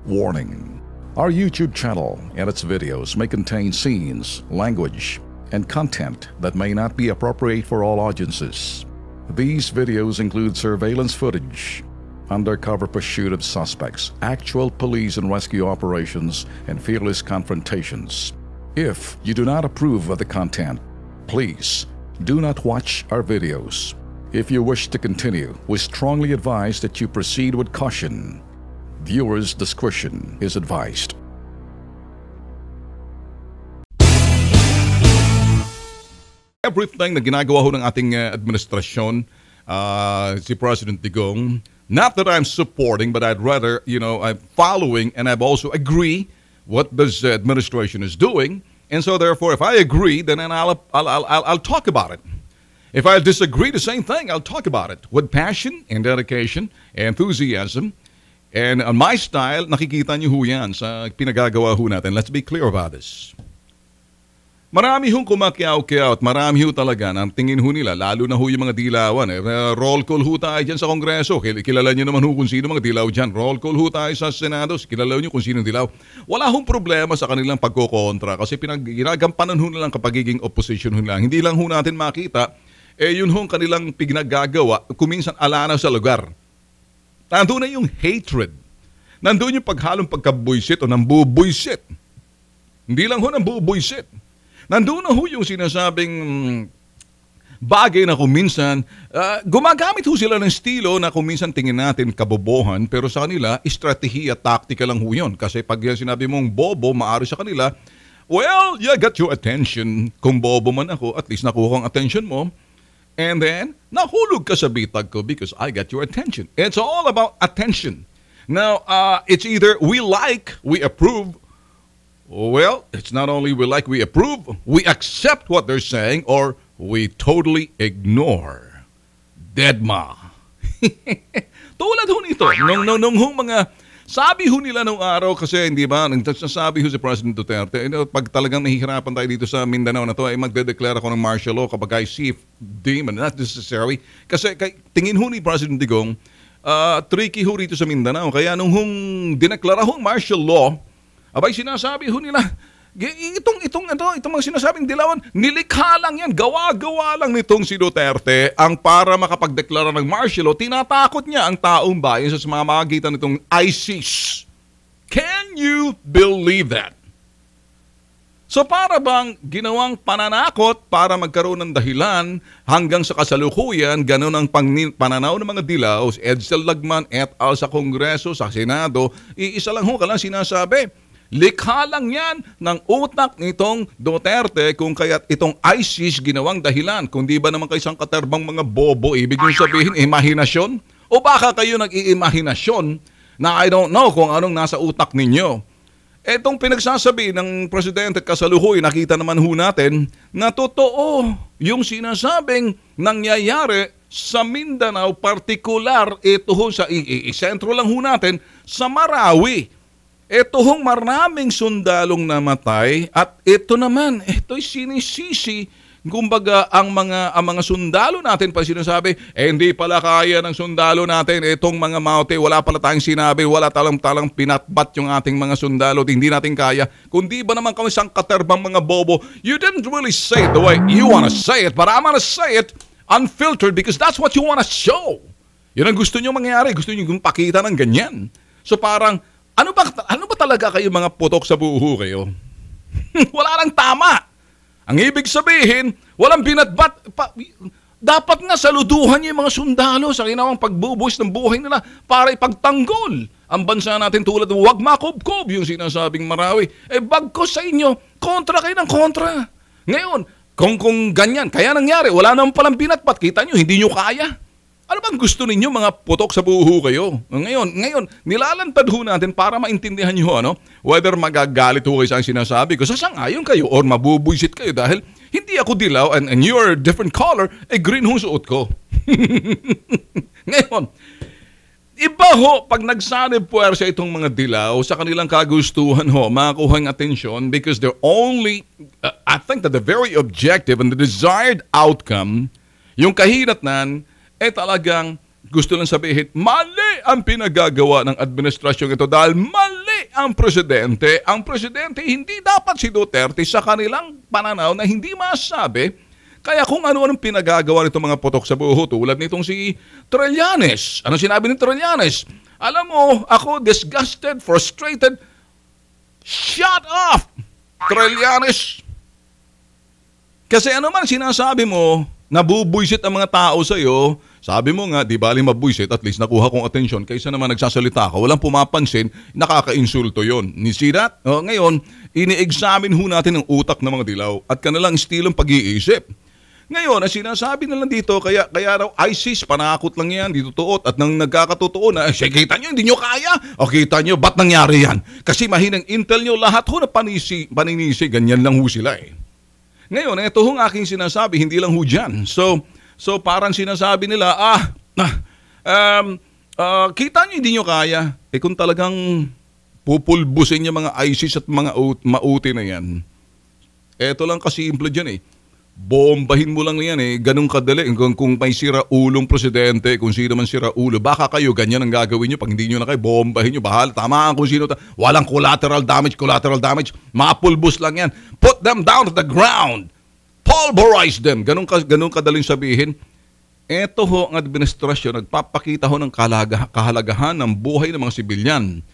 Warning. Our YouTube channel and its videos may contain scenes, language, and content that may not be appropriate for all audiences. These videos include surveillance footage, undercover pursuit of suspects, actual police and rescue operations, and fearless confrontations. If you do not approve of the content, please do not watch our videos. If you wish to continue, we strongly advise that you proceed with caution. Viewers' discretion is advised. Everything na ginagawa ho ng ating administrasyon, si President Digong, not that I'm supporting, but I'd rather, I'm following and I've also agree what this administration is doing. And so therefore, if I agree, then I'll talk about it. If I disagree, the same thing, I'll talk about it with passion and dedication, enthusiasm. And on my style, nakikita niyo ho yan sa pinagagawa ho natin. Let's be clear about this. Marami hong kumakyaw-kyaw at marami ho talaga ang tingin ho nila, lalo na ho yung mga dilawan. Roll call ho tayo dyan sa Kongreso. Kilala niyo naman ho kung sino mga dilaw dyan. Roll call ho tayo sa Senado. Kilala niyo kung sino dilaw. Wala hong problema sa kanilang pagkokontra kasi ginagampanan ho nilang kapagiging opposition ho nilang. Hindi lang ho natin makita, yun hong kanilang pinaggagawa, kuminsan alana sa lugar. Nandun na yung hatred. Nandun yung paghalong pagkabuisit o nambubuisit. Hindi lang ho nambubuisit. Nandun na ho yung sinasabing bagay na kuminsan, gumagamit ho sila ng estilo na kuminsan tingin natin kabobohan, pero sa kanila, estratehiya, taktika lang ho yun. Kasi pag sinabi mong bobo, maaari sa kanila, well, you got your attention. Kung bobo man ako, at least nakuha ang attention mo. And then, nahulog ka sa bitag ko because I got your attention. It's all about attention. Now, it's either we like, we approve. Well, it's not only we like, we approve, we accept what they're saying, or we totally ignore. Deadma. Tulad ho nito, nung mga sabi ho nila nung araw kasi hindi ba, nagsasabi ho si President Duterte, pag talagang nahihirapan tayo dito sa Mindanao na to, ay magdedeclare ako ng martial law kapag I see demon, not necessary. Kasi tingin ho ni President Digong, tricky ho rito sa Mindanao. Kaya nung dineklara hong martial law, abay sinasabi ho nila, itong mga sinasabing dilawan, nilikha lang yan, gawa-gawa lang nitong si Duterte ang para makapagdeklara ng martial law, tinatakot niya ang taong bayan sa mamagitan nitong ISIS. Can you believe that? So para bang ginawang pananakot para magkaroon ng dahilan hanggang sa kasalukuyan, ganun ang pananaw ng mga dilaw, Edsel Lagman et al. Sa Kongreso, sa Senado, iisa lang ho ka lang sinasabi, likha lang yan ng utak nitong Duterte kung kaya't itong ISIS ginawang dahilan. Kung di ba naman kayo isang katerbang mga bobo, ibig nyo sabihin, imahinasyon? O baka kayo nag-iimahinasyon na I don't know kung anong nasa utak ninyo? Etong pinagsasabi ng Presidente at kasalukuyan, nakita naman ho natin na totoo yung sinasabing nangyayari sa Mindanao, partikular ito ho sa sentro lang ho natin sa Marawi. Ito hong maraming sundalong namatay at ito naman, ito'y sinisisi. Kumbaga, ang mga sundalo natin pa sinasabi, hindi pala kaya ng sundalo natin itong mga maute, wala pala tayong sinabi, wala talang pinatbat yung ating mga sundalo, hindi natin kaya. Kundi ba naman kami isang katerbang mga bobo, you didn't really say it the way you wanna say it, but I'm gonna say it unfiltered because that's what you wanna show. Yun ang gusto nyo mangyari, gusto nyo pakita ng ganyan. So parang, ano ba talaga kayo mga putok sa buho kayo? Wala lang tama. Ang ibig sabihin, walang binatbat. Dapat nga saluduhan niyo yung mga sundalo sa ginawang pagbubuhos ng buhay nila para ipagtanggol ang bansa natin tulad ng wag makubkob yung sinasabing Marawi. Bagkos sa inyo, kontra kayo ng kontra. Ngayon, kung ganyan, kaya nangyari, wala naman palang binatbat. Kita nyo, hindi nyo kaya. Ano bang gusto ninyo mga putok sa buho kayo? Ngayon, nilalantad ho natin para maintindihan nyo whether magagalit ho kayo sa sinasabi ko, sasangayon kayo or mabubwisit kayo dahil hindi ako dilaw and you're a different color, green ho suot ko. Ngayon, iba ho pag nagsanib puwersa itong mga dilaw sa kanilang kagustuhan makakuha ng atensyon because they're only, I think that the very objective and the desired outcome, yung kahinatnan, talagang gusto lang sabihin, mali ang pinagagawa ng administrasyon ito dahil mali ang presidente. Ang presidente, hindi dapat si Duterte sa kanilang pananaw na hindi masabi. Kaya kung ano-anong pinagagawa nitong mga potok sa buho, tulad nitong si Trillanes. Ano sinabi ni Trillanes? Alam mo, ako disgusted, frustrated. Shut up, Trillanes! Kasi ano man sinasabi mo, nabubuysit ang mga tao sa iyo. Sabi mo nga, di bali mabuysit, at least nakuha kong atensyon. Kaysa naman nagsasalita ka, walang pumapansin, nakaka-insulto yon. You see that? Ngayon, ini-examine ho natin ang utak ng mga dilaw at kanilang estilong pag-iisip. Ngayon, ang sinasabi nila dito, kaya raw ISIS, panakot lang yan, di totoo. At nang nagkakatotoo na, kita nyo, hindi nyo kaya. O kita nyo, ba't nangyari yan? Kasi mahinang intel nyo, lahat ho na paninisi, ganyan lang ho sila eh. Ngayon, ito hong aking sinasabi, hindi lang ho dyan. So parang sinasabi nila, kita nyo, hindi nyo kaya. Kung talagang pupulbusin yung mga ISIS at mga mauti na yan, eto lang kasimple dyan eh. Bombahin mo lang yan eh, ganun kadali. Kung may sira-ulong presidente, kung sino man sira-ulo, baka kayo ganyan ang gagawin nyo. Pag hindi nyo na kayo, bombahin nyo, bahala, tamaan kung sino. Walang collateral damage, mapulbos lang yan. Put them down to the ground. Pulverize them. Ganun kadaling sabihin. Ito ho ang administrasyon, nagpapakita ho ng kahalagahan ng buhay ng mga sibilyan.